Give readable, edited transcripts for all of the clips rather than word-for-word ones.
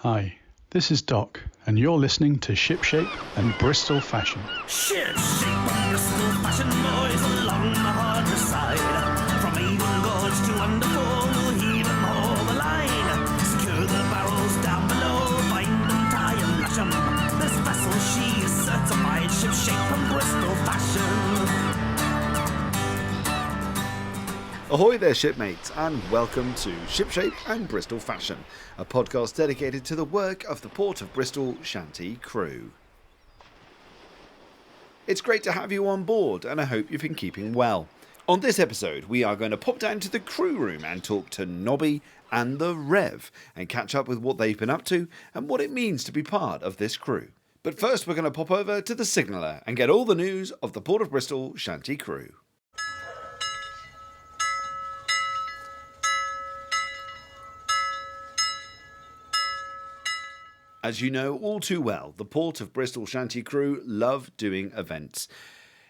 Hi, this is Doc, and you're listening to Shipshape and Bristol Fashion. Shipshape and Bristol Fashion boys along the harbour side. From Avon Gorge to Underfall, we'll heave and haul the line. Secure the barrels down below, bind them, tie and lash 'em. This vessel, she is certified Shipshape and Bristol Fashion. Ahoy there, shipmates, and welcome to Shipshape and Bristol Fashion, a podcast dedicated to the work of the Port of Bristol Shanty crew. It's great to have you on board, and I hope you've been keeping well. On this episode, we are going to pop down to the crew room and talk to Nobby and The Rev, and catch up with what they've been up to and what it means to be part of this crew. But first, we're going to pop over to the Signaller and get all the news of the Port of Bristol Shanty crew. As you know all too well, the Port of Bristol Shanty crew love doing events.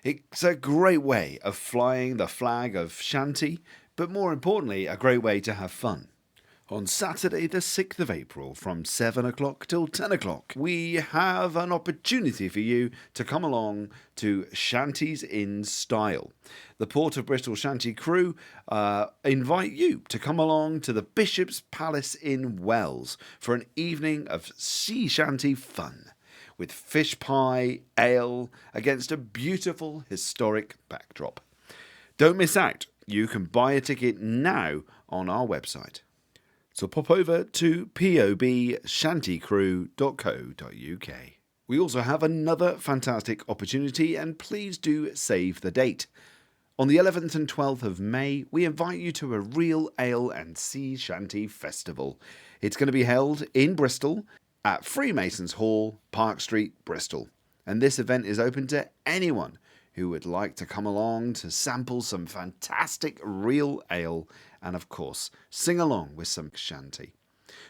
It's a great way of flying the flag of Shanty, but more importantly, a great way to have fun. On Saturday the 6th of April from 7 o'clock till 10 o'clock, we have an opportunity for you to come along to Shanties in Style. The Port of Bristol Shanty crew invite you to come along to the Bishop's Palace in Wells for an evening of sea shanty fun, with fish pie, ale, against a beautiful historic backdrop. Don't miss out. You can buy a ticket now on our website. So pop over to pobshantycrew.co.uk. We also have another fantastic opportunity, and please do save the date. On the 11th and 12th of May, we invite you to a Real Ale and Sea Shanty Festival. It's going to be held in Bristol at Freemasons Hall, Park Street, Bristol. And this event is open to anyone who would like to come along to sample some fantastic real ale and, of course, sing along with some shanty.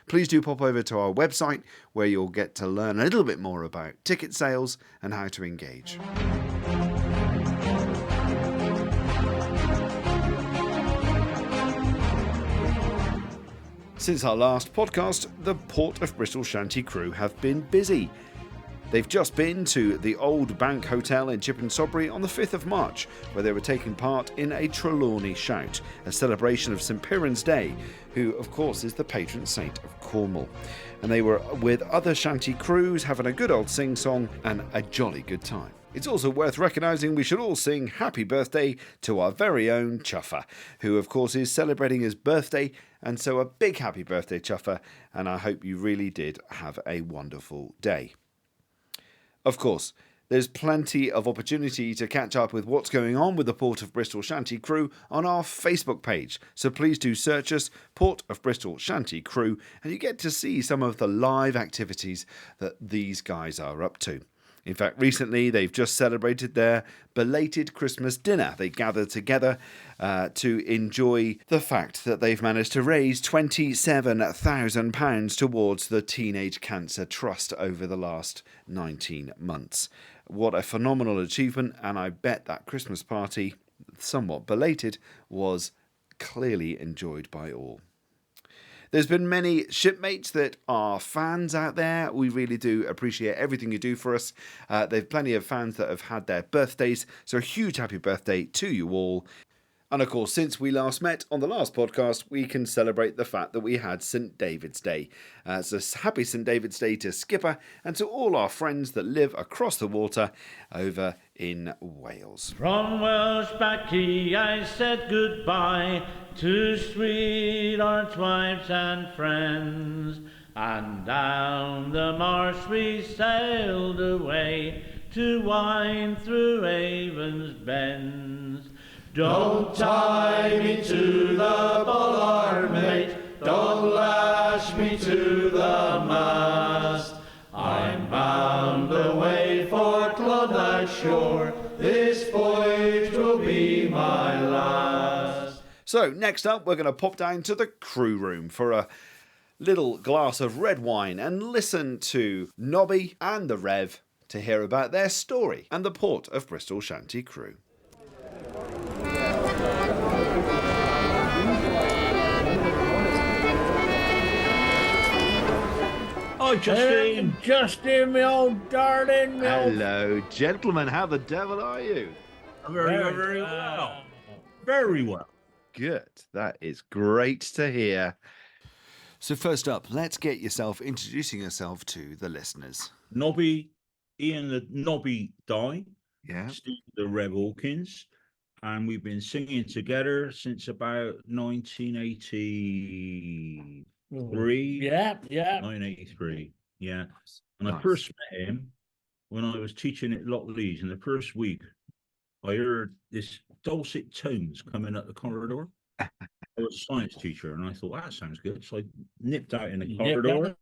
Please do pop over to our website where you'll get to learn a little bit more about ticket sales and how to engage. Since our last podcast, the Port of Bristol Shanty crew have been busy. They've just been to the Old Bank Hotel in Chippensodbury on the 5th of March, where they were taking part in a Trelawney Shout, a celebration of St Piran's Day, who of course is the patron saint of Cornwall. And they were with other shanty crews having a good old sing-song and a jolly good time. It's also worth recognising we should all sing happy birthday to our very own Chuffer, who of course is celebrating his birthday, and so a big happy birthday, Chuffer, and I hope you really did have a wonderful day. Of course, there's plenty of opportunity to catch up with what's going on with the Port of Bristol Shanty crew on our Facebook page, so please do search us, Port of Bristol Shanty crew, and you get to see some of the live activities that these guys are up to. In fact, recently they've just celebrated their belated Christmas dinner. They gathered together to enjoy the fact that they've managed to raise £27,000 towards the Teenage Cancer Trust over the last 19 months. What a phenomenal achievement, and I bet that Christmas party, somewhat belated, was clearly enjoyed by all. There's been many shipmates that are fans out there. We really do appreciate everything you do for us. There's plenty of fans that have had their birthdays, so a huge happy birthday to you all. And of course, since we last met on the last podcast, we can celebrate the fact that we had St David's Day. So happy St David's Day to Skipper and to all our friends that live across the water over in Wales. From Welsh Backey I said goodbye to sweethearts, wives and friends, and down the marsh we sailed away to wind through Avon's bends. Don't tie me to the bollard, mate, don't lash me to the mast. I'm bound away for Klondike shore, this voyage will be my last. So next up, we're going to pop down to the crew room for a little glass of red wine and listen to Nobby and The Rev to hear about their story and the Port of Bristol Shanty crew. Hi, Justin. Justin, my old darling. Hello, gentlemen. How the devil are you? Very well. Very well. Good. That is great to hear. So first up, let's get introducing yourself to the listeners. Nobby, Ian the Nobby Die. Yeah. Steve the Rev Hawkins. And we've been singing together since about 1983. Yeah. 1983. Yeah. And Nice. I first met him when I was teaching at Loch Lees. In the first week, I heard this dulcet tones coming up the corridor. I was a science teacher, and I thought, that sounds good. So I nipped out in the corridor.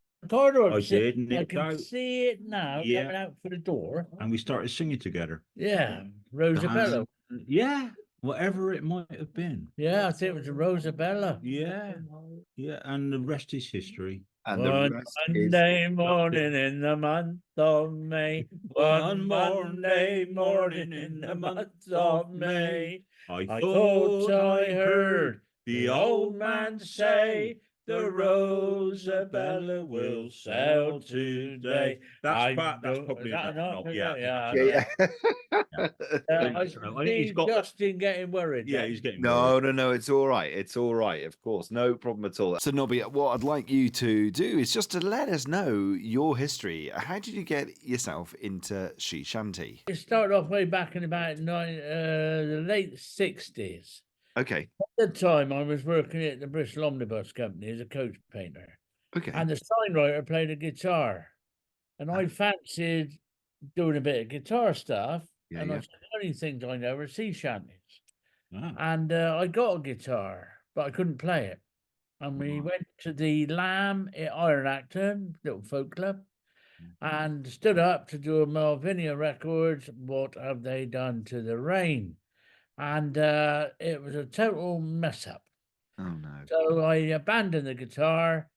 I did, nipped out. I can see it now, coming out for the door. And we started singing together. Yeah, Rosabella. Yeah, whatever it might have been. Yeah, I think it was a Rosabella. Yeah, and the rest is history. And One Monday morning in the month of May. One Monday morning in the month of May. I thought I heard the old man say, the Rosabella will sail today. That's probably enough. Yeah. I see Justin getting worried. Yeah, he's getting worried. No, it's all right. It's all right, of course. No problem at all. So, Nobby, what I'd like you to do is just to let us know your history. How did you get yourself into She Shanty? It started off way back in about the late 60s. Okay. At the time, I was working at the Bristol Omnibus Company as a coach painter. Okay. And the signwriter played a guitar. And I fancied doing a bit of guitar stuff. I said, the only things I know are sea shanties. Wow. And I got a guitar, but I couldn't play it. And we went to the Lamb at Iron Acton, little folk club, and stood up to do a Malvinia record. What have they done to the rain? And it was a total mess up. Oh, no. So I abandoned the guitar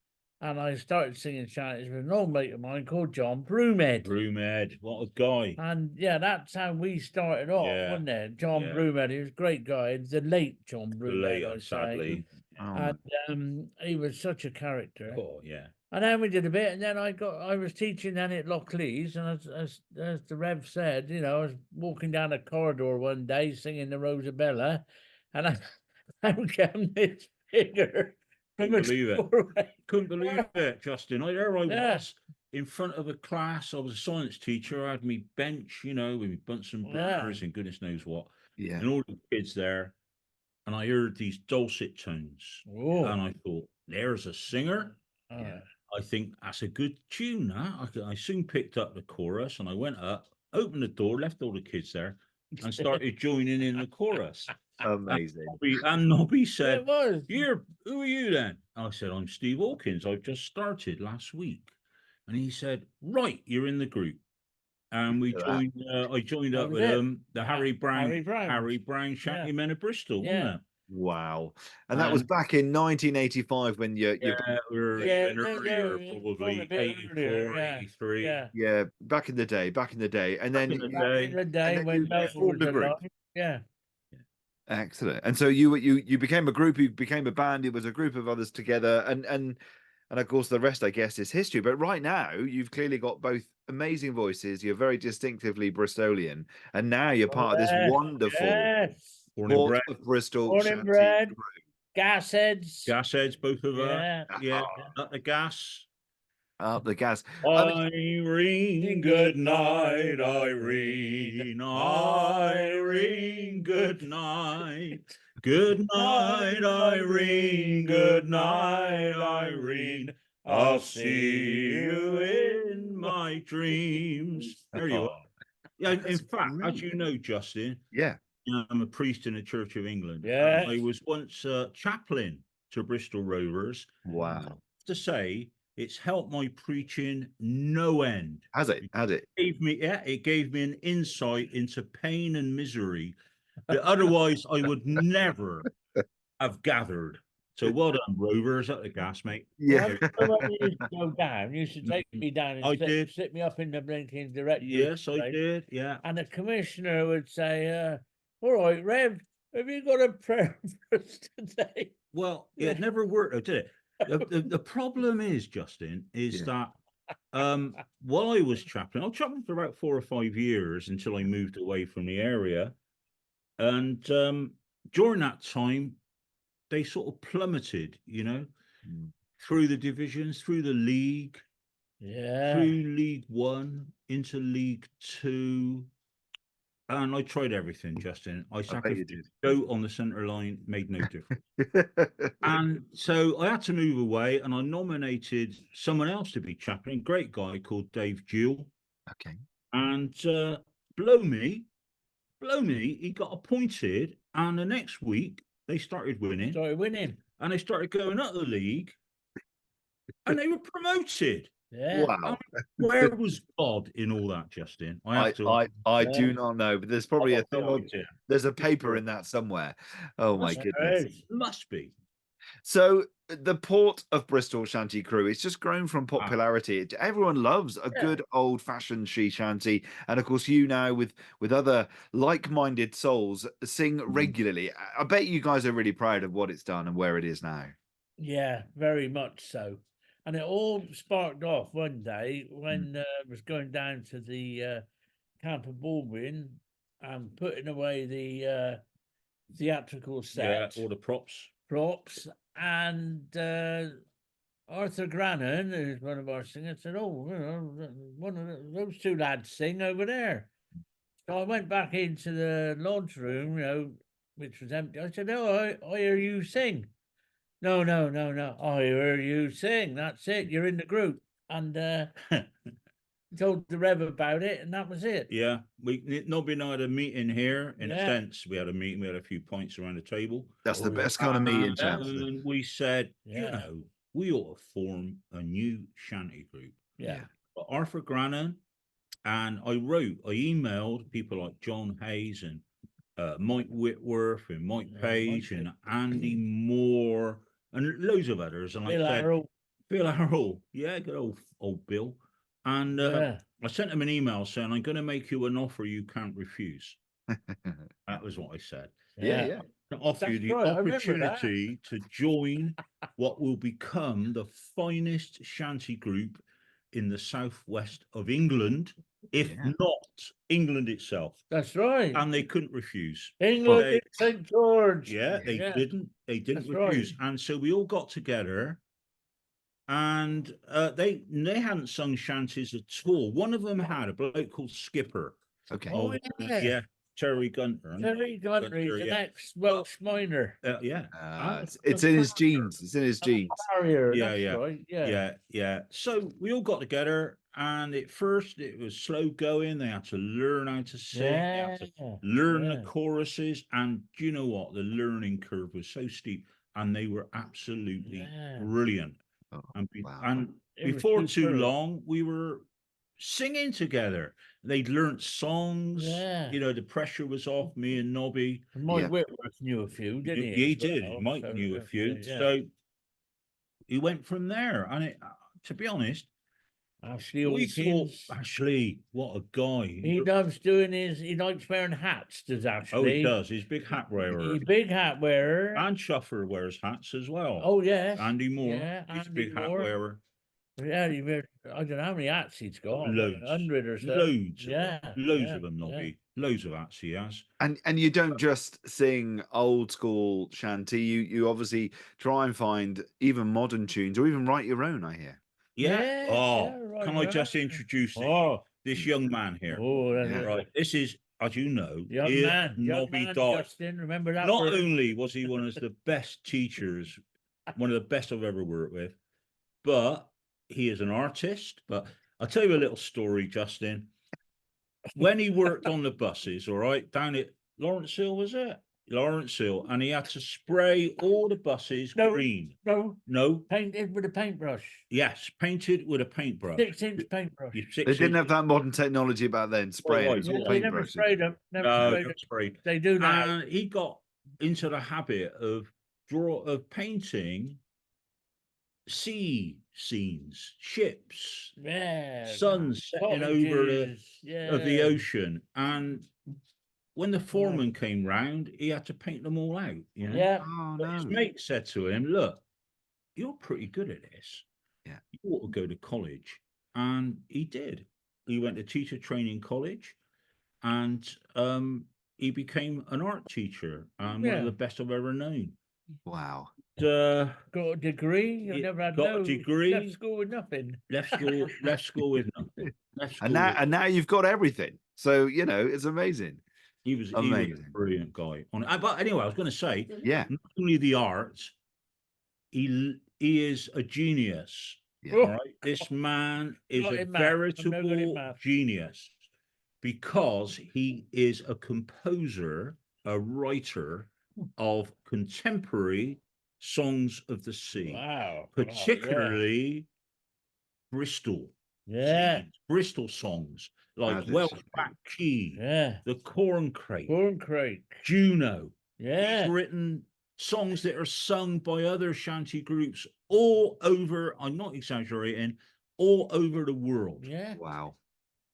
and I started singing shanties with an old mate of mine called John Broomhead. Broomhead, what a guy. And yeah, that's how we started off, wasn't it? John Broomhead, he was a great guy. The late John Broomhead, sadly. And he was such a character. Oh, yeah. And then we did a bit, and then I was teaching then at Loch Lees, and as the Rev said, I was walking down a corridor one day singing the Rosabella, and I came this figure from a doorway. Couldn't believe it, Justin. There I was in front of a class. I was a science teacher. I had me bench, with me Bunsen burners and goodness knows what. Yeah. And all the kids there, and I heard these dulcet tones, and I thought, there's a singer. Yeah. I think that's a good tune. I soon picked up the chorus and I went up, opened the door, left all the kids there, and started joining in the chorus. Amazing. And Nobby said, who are you then? I said, I'm Steve Hawkins. I've just started last week. And he said, right, you're in the group. And we joined. I joined up with the Harry Brown Shantymen of Bristol, wasn't it? Wow. And that was back in 1985 when you earlier, probably 84, 83. Yeah, back in the day. And then when formed the group. Yeah. Excellent. And so you became a group, you became a band, it was a group of others together, and of course the rest I guess is history. But right now you've clearly got both amazing voices, you're very distinctively Bristolian, and now you're part of this wonderful Port of Bristol Born bred, gas heads, both of us. Yeah, up the gas. Up the gas. Irene, good night, Irene. Irene, good night. Good night, Irene. Good night, Irene. I'll see you in my dreams. There you are. Yeah, in fact, as you know, Justin. Yeah. I'm a priest in the Church of England. Yeah. I was once chaplain to Bristol Rovers. Wow. I have to say, it's helped my preaching no end. Has it? It gave me an insight into pain and misery that otherwise I would never have gathered. So well done, Rovers, at the gas, mate. Yeah. When you used to go down, you used to take me down and sit me up in the blinking directory. Yes, I did, yeah. And the commissioner would say, all right, Rev, have you got a prayer for us today? Well, it never worked, did it? The problem is, Justin, is that while I was chaplain, I was chaplain for about 4 or 5 years until I moved away from the area. And during that time, they sort of plummeted, through the divisions, through the league, through League One, into League Two. And I tried everything, Justin. I sacrificed goat on the centre line, made no difference. And so I had to move away, and I nominated someone else to be chaplain, a great guy called Dave Jewell. Okay. And blow me, he got appointed, and the next week they started winning. And they started going up the league, and they were promoted. Yeah. Wow. Where was God in all that, Justin? I do not know, but there's probably a thing. There's a paper in that somewhere. Oh my goodness. Must be. So the Port of Bristol Shanty Crew, it's just grown from popularity. Everyone loves a good old-fashioned sea shanty, and of course you now with other like-minded souls sing regularly. I bet you guys are really proud of what it's done and where it is now. Yeah, very much so. And it all sparked off one day when I was going down to the Camp of Baldwin and putting away the theatrical set. Yeah, all the props. And Arthur Grannon, who's one of our singers, said, one of those two lads sing over there. So I went back into the lodge room, which was empty. I said, I hear you sing. No. I hear you sing. That's it. You're in the group. And told the Rev about it, and that was it. Yeah. Nobby and I had a meeting here. In a sense, we had a meeting. We had a few points around the table. That's the best kind of meeting, chaps. And we said, we ought to form a new shanty group. Yeah. But Arthur Grannon, and I emailed people like John Hayes and Mike Whitworth and Mike Page and Andy Moore and loads of others. And Bill Harrell. Yeah, good old Bill. And I sent him an email saying, I'm going to make you an offer you can't refuse. That was what I said. Yeah. To offer you the opportunity to join what will become the finest shanty group in the southwest of England, if not England itself. That's right. And they couldn't refuse. England, St. George. Yeah, they didn't. They didn't refuse. Right. And so we all got together, and they hadn't sung shanties at all. One of them had a bloke called Skipper. Okay. Terry Gunter. Terry Gunter, he's an ex-Welsh miner. It's in his genes. It's in his genes. Yeah. So we all got together, and at first it was slow going. They had to learn how to sing. They had to learn the choruses, and do you know what? The learning curve was so steep, and they were absolutely brilliant. And before too long, we were singing together. They'd learnt songs. The pressure was off me and Nobby. Mike Whitworth knew a few, didn't he? He did. Mike knew a few. So he went from there. And to be honest, Ashley, what a guy. He likes wearing hats, does Ashley. Oh, he does. He's a big hat wearer. And Shuffer wears hats as well. Oh, yes. Andy Moore. He's a big hat wearer. Yeah, I don't know how many hats he's got. Loads. 100 or so. Loads. Loads of them, Nobby. Loads of hats he has. And you don't just sing old school shanty. You obviously try and find even modern tunes or even write your own, I hear. Can I just introduce this young man here? Right. This is, as you know, Nobby Dodd. Justin, remember that? Not only was he one of the best teachers, one of the best I've ever worked with, but he is an artist. But I'll tell you a little story, Justin. When he worked on the buses, down at Lawrence Hill, was it? Lawrence Hill, and he had to spray all the buses green. No. Painted with a paintbrush. Yes, painted with a paintbrush. 6-inch paintbrush. They didn't have that modern technology back then. Spraying. They never sprayed them. Never sprayed. They do now. And he got into the habit of painting sea scenes, ships, suns setting over the ocean, and when the foreman came round, he had to paint them all out. His mate said to him, "Look, you're pretty good at this. You ought to go to college." And he did. He went to teacher training college, and he became an art teacher, and one of the best I've ever known. Wow. Got a degree. You never had got a degree. Left school with nothing. Left school with nothing. And now you've got everything. So it's amazing. He was amazing. a brilliant guy. But anyway, I was going to say, yeah, not only the art, he is a genius. Yeah. All right, this man is a veritable genius because he is a composer, a writer of contemporary songs of the sea. Wow. Particularly Bristol. Yeah. Bristol songs like Welsh Back Key, The Corncrake, Juno. Yeah. He's written songs that are sung by other shanty groups all over, I'm not exaggerating, all over the world. Yeah. Wow.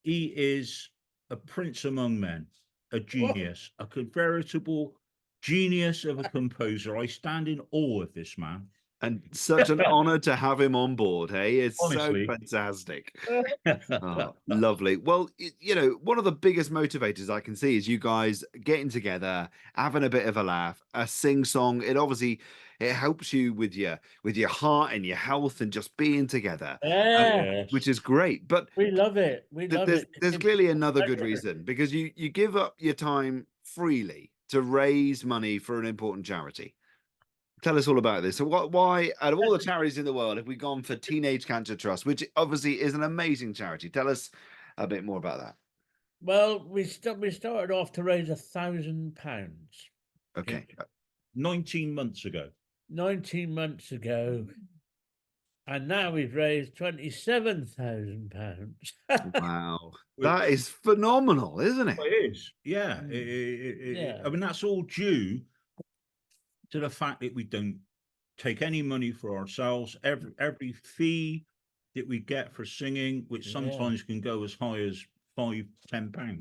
He is a prince among men, a genius, a veritable genius of a composer. I stand in awe of this man. And such an honor to have him on board, hey? It's Honestly. so fantastic. Oh, lovely. Well, one of the biggest motivators I can see is you guys getting together, having a bit of a laugh, a sing-song. It helps you with your heart and your health and just being together. Which is great. But we love it. There's clearly another good reason, because you give up your time freely to raise money for an important charity. Tell us all about this. So why, out of all the charities in the world, have we gone for Teenage Cancer Trust, which obviously is an amazing charity? Tell us a bit more about that. Well, we started off to raise £1,000. Okay. 19 months ago. 19 months ago. And now we've raised £27,000. Wow. That is phenomenal, isn't it? It is. Yeah. I mean, that's all due to the fact that we don't take any money for ourselves. Every fee that we get for singing, which sometimes can go as high as £5-10.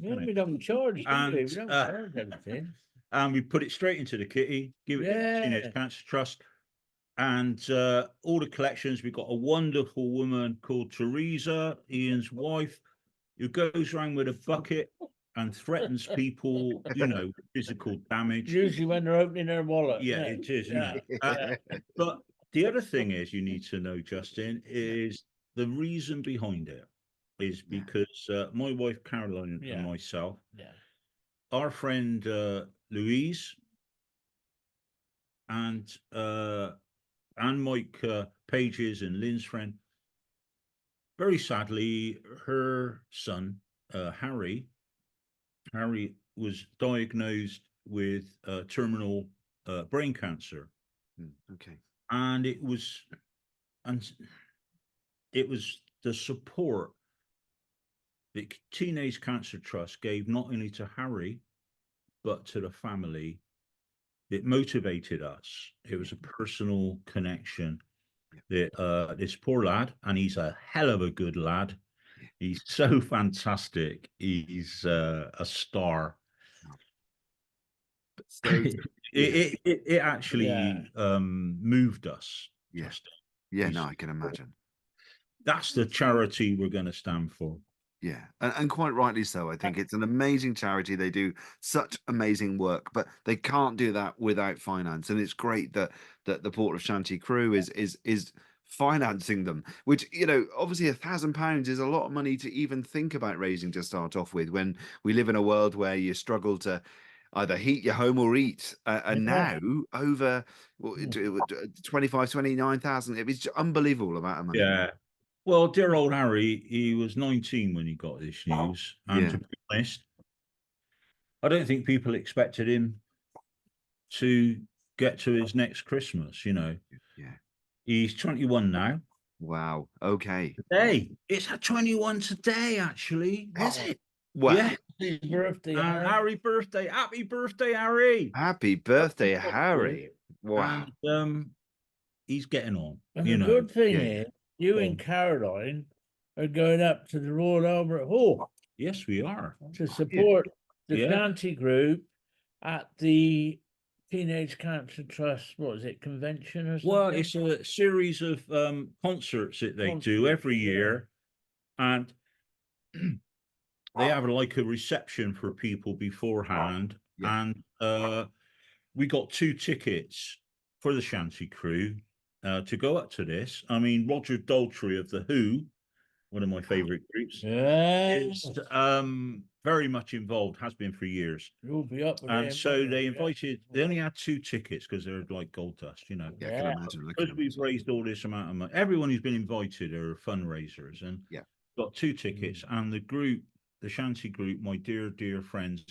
Yeah, we don't charge, we don't charge anything. And we put it straight into the kitty, give it to the Teenage Cancer Trust. And all the collections, we've got a wonderful woman called Teresa, Ian's wife, who goes around with a bucket and threatens people, physical damage. Usually when they're opening their wallet. Yeah, it is. But the other thing is, you need to know, Justin, is the reason behind it is because my wife Caroline and myself, our friend Louise and Mike Pages and Lynn's friend, very sadly, her son Harry was diagnosed with terminal brain cancer. Okay. And it was the support that Teenage Cancer Trust gave not only to Harry, but to the family that motivated us. It was a personal connection that this poor lad, and he's a hell of a good lad. He's so fantastic. He's a star. So it actually moved us. Yes. Yeah, no, I can imagine. That's the charity we're going to stand for. Yeah, and quite rightly so. I think it's an amazing charity. They do such amazing work, but they can't do that without finance. And it's great that the Port of Shanty crew is financing them, which obviously £1,000 is a lot of money to even think about raising to start off with, when we live in a world where you struggle to either heat your home or eat, and now over 29,000. It was unbelievable amount of money. Yeah. Well, dear old Harry, he was 19 when he got this news. And to be honest, I don't think people expected him to get to his next Christmas, Yeah. He's 21 now. Wow. Okay. Today. It's at 21 today, actually. Is it? Wow. Yeah. Happy birthday, Harry. Harry birthday. Happy birthday, Harry. Happy birthday, Harry. Wow. And he's getting on. And the good thing is, you and Caroline are going up to the Royal Albert Hall. Yes, we are. To support the Shanty group at the Teenage Cancer Trust, convention or something? Well, it's a series of concerts that they do every year. and they have like a reception for people beforehand, and we got 2 tickets for the Shanty Crew to go up to this. I mean, Roger Daltrey of The Who, one of my favourite groups, is very much involved, has been for years. You'll be up with And him, so won't they you? invited, they only had 2 tickets because they're like gold dust, you know. Yeah, I can imagine. Because we've raised all this amount of money, everyone who's been invited are fundraisers, and got 2 tickets. And the group, the Shanty group, my dear, dear friends,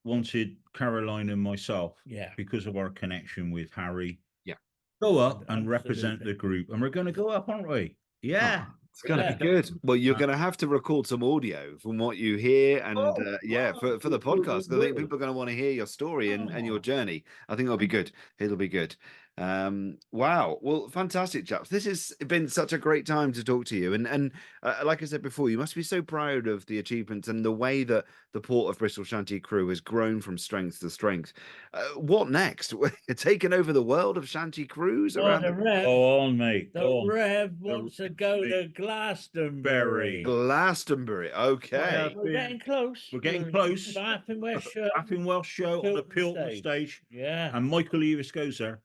wanted Caroline and myself, because of our connection with Harry, go up and represent the group. And we're going to go up, aren't we? Yeah. It's going to be good. Well, you're going to have to record some audio from what you hear, and for the podcast. I think people are going to want to hear your story and your journey. I think it'll be good. It'll be good. Wow. Well, fantastic, chaps. This has been such a great time to talk to you. And like I said before, you must be so proud of the achievements and the way that the Port of Bristol Shanty Crew has grown from strength to strength. What next? Taking over the world of Shanty Crews around the Rev. Go on, mate. The Rev wants to go to Glastonbury. Glastonbury. Okay. We're getting close. We're getting close. Laughing Welsh show. Laughing Welsh show on the Pilton stage. Yeah. And Michael Eavis goes there.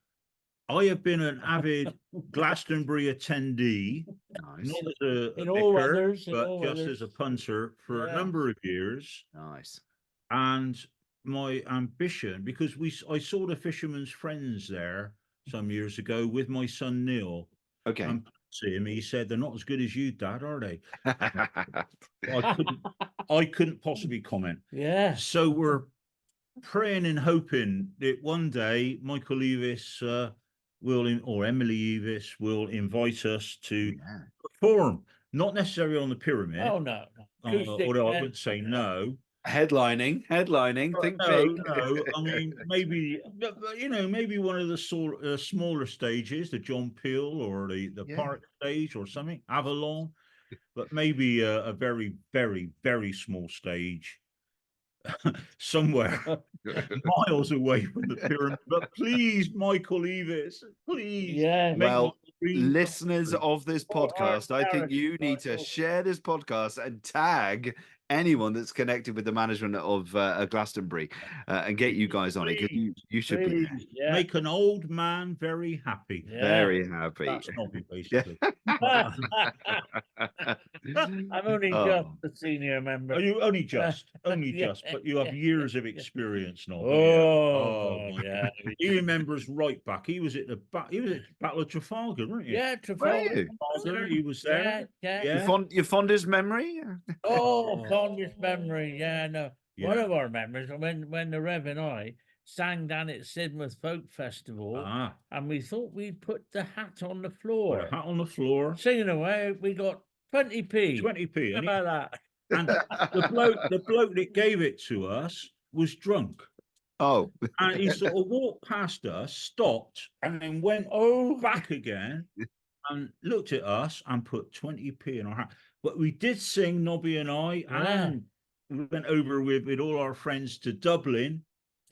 I have been an avid Glastonbury attendee, not as a vicar, but just as a punter for a number of years. Nice. And my ambition, because I saw the Fisherman's Friends there some years ago with my son Neil. Okay. And him, he said, "They're not as good as you, Dad, are they?" I couldn't possibly comment. Yeah. So we're praying and hoping that one day Michael Eavis or Emily Eavis will invite us to perform, not necessarily on the pyramid. Oh no. Although I wouldn't say no. Headlining. Think big. No. I mean, maybe maybe one of the smaller stages, the John Peel or the Park stage or something, Avalon, but maybe a very, very, very small stage. Somewhere miles away from the pyramid, but please, Michael Eavis, please. Yeah. Well, listeners of this podcast, I think you need to share this podcast and tag anyone that's connected with the management of Glastonbury and get you guys on it, because you should be there. Yeah. Make an old man very happy. Yeah. Very happy. That's Nobby, basically. I'm only just a senior member. Are you only just, but you have years of experience, Nobby. Yeah. He remembers right back. He was at the Battle of Trafalgar, weren't you? Yeah, Trafalgar. He was there. Yeah. Your fondest memory? Fondest memory. Yeah, no. Yeah. One of our memories when the Rev and I sang down at Sidmouth Folk Festival, and we thought we'd put the hat on the floor. Put a hat on the floor. Singing away, we got 20p. 20p. How about that? And the bloke that gave it to us was drunk. Oh. And he sort of walked past us, stopped, and then went back again and looked at us and put 20p in our hat. But we did sing, Nobby and I, and we went over with all our friends to Dublin.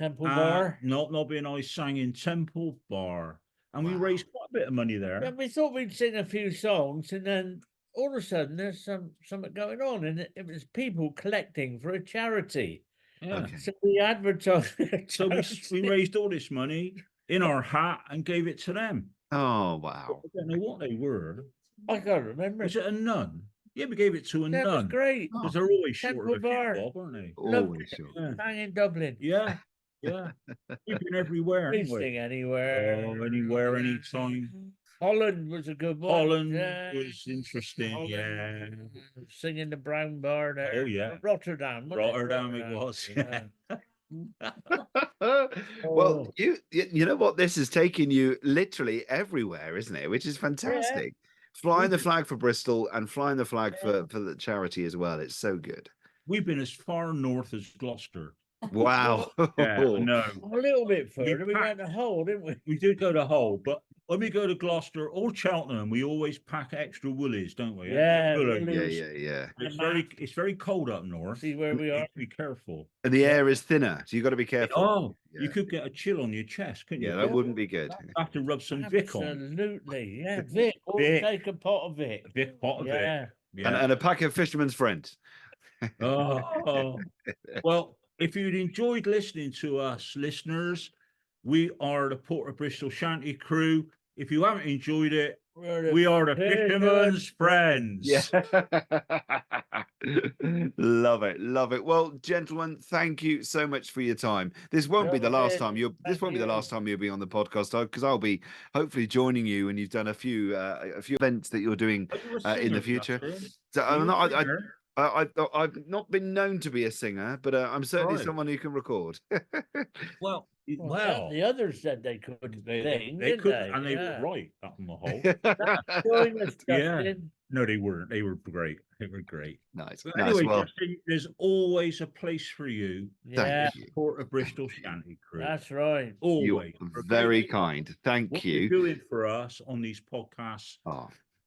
Temple Bar. Nobby and I sang in Temple Bar. And we raised quite a bit of money there. Yeah, we thought we'd sing a few songs, and then all of a sudden there's something going on, and it was people collecting for a charity. Yeah. Okay. So we advertised. So we raised all this money in our hat and gave it to them. Oh, wow. I don't know what they were. I can't remember. Was it a nun? Yeah, we gave it to a nun. That was great. Because they're always short Temple of a Bar. few bob, aren't they? Always short. Sang in Dublin. Yeah. We've been everywhere. We sing anywhere. Anywhere, anytime. Holland was a good one. Holland was interesting. Holland. Yeah. Singing the Brown Bar there. Oh, yeah. Rotterdam. Rotterdam it was. Yeah. Well, you know what? This has taken you literally everywhere, isn't it? Which is fantastic. Flying the flag for Bristol and flying the flag for the charity as well. It's so good. We've been as far north as Gloucester. Wow. Yeah, no. A little bit further. We went to Hull, didn't we? We did go to Hull, but when we go to Gloucester or Cheltenham, we always pack extra woolies, don't we? Yeah, Yeah. It's very cold up north. See where we are. Be careful. And the air is thinner, so you've got to be careful. Oh, you could get a chill on your chest, couldn't you? Yeah, that wouldn't be good. Have to rub some Vic on. Absolutely, yeah, Vic. Or take a pot of Vic. Vic pot of Vic. Yeah. And a pack of Fisherman's Friends. Oh, well, if you'd enjoyed listening to us, listeners, we are the Port of Bristol Shanty Crew. If you haven't enjoyed it, we are the Fisherman's Friends. Yeah. Love it. Well, gentlemen, thank you so much for your time. This won't be the last time you'll be on the podcast, because I'll be hopefully joining you, and you've done a few events that you're doing in the future. So I've not been known to be a singer, but I'm certainly someone who can record. Well, the others said they couldn't sing. They couldn't, and they were right up on the whole. No, they weren't. They were great. They were great. Nice. But anyway, well, Justin, there's always a place for you. Thank you. Port of Bristol Shanty Crew. That's right. Always. You're very kind. Thank you. What you're doing for us on these podcasts.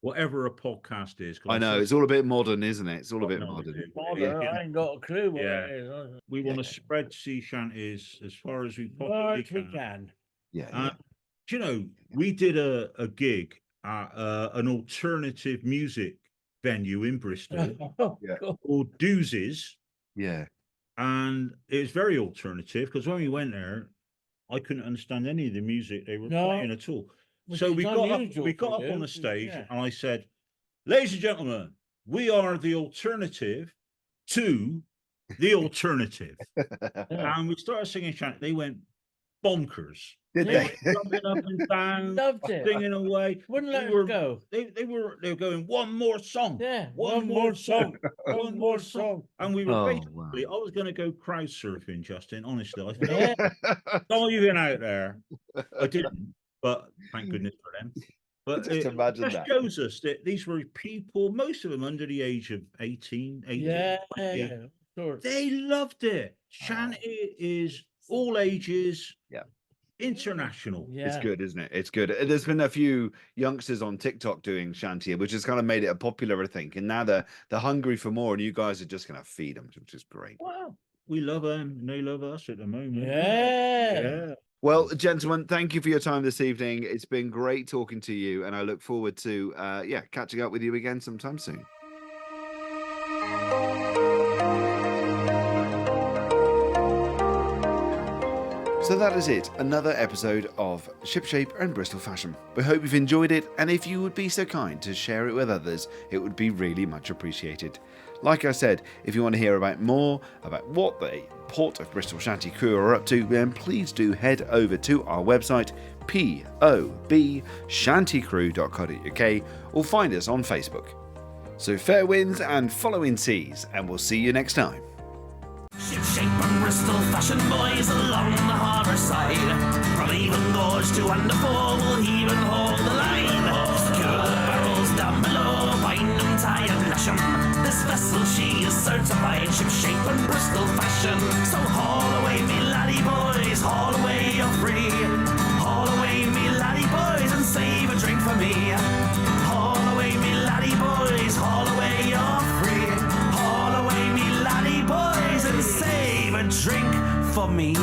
Whatever a podcast is. I know, it's all a bit modern, isn't it? It's all a bit modern. I ain't got a clue what it is. We want to spread sea shanties as far as we possibly can. Yeah. Do you know, we did a gig at an alternative music venue in Bristol called Doozes. Yeah. And it was very alternative, because when we went there, I couldn't understand any of the music they were playing at all. So we got up on the stage, and I said, "Ladies and gentlemen, we are the alternative to the alternative." And we started singing chant. They went bonkers. Did they? Jumping up and down, loved it, singing away. Wouldn't let us go. They were going, one more song. Yeah, one more song. One more song. And we were basically, I was going to go crowd surfing, Justin. Honestly, I thought, "Oh, you've been out there." I didn't. But thank goodness for them. But just imagine that shows us that these were people, most of them under the age of 18. Sure. They loved it. Shanty is all ages. Yeah. International. Yeah. It's good, isn't it? It's good. There's been a few youngsters on TikTok doing shanty, which has kind of made it a popular, I think. And now they're hungry for more, and you guys are just going to feed them, which is great. Wow. We love them, and they love us at the moment. Yeah. Well, gentlemen, thank you for your time this evening. It's been great talking to you, and I look forward to catching up with you again sometime soon. So that is it, another episode of Shipshape and Bristol Fashion. We hope you've enjoyed it, and if you would be so kind to share it with others, it would be really much appreciated. Like I said, if you want to hear about more about what the Port of Bristol Shanty Crew are up to, then please do head over to our website, pobshantycrew.co.uk, or find us on Facebook. So fair winds and following seas, and we'll see you next time. Shipshape and Bristol fashion boys along the harbour side. From Avon Gorge to Underfall, we'll heave and haul the line. Secure the barrels down below, bind them, tie and lash 'em. This vessel, she is certified shipshape and Bristol fashion. So haul away, me laddie boys, haul away, you're free. Haul away, me laddie boys, and save a drink for me. Haul away, me laddie boys, haul away, you're free. Haul away, me laddie boys, and save a drink for me.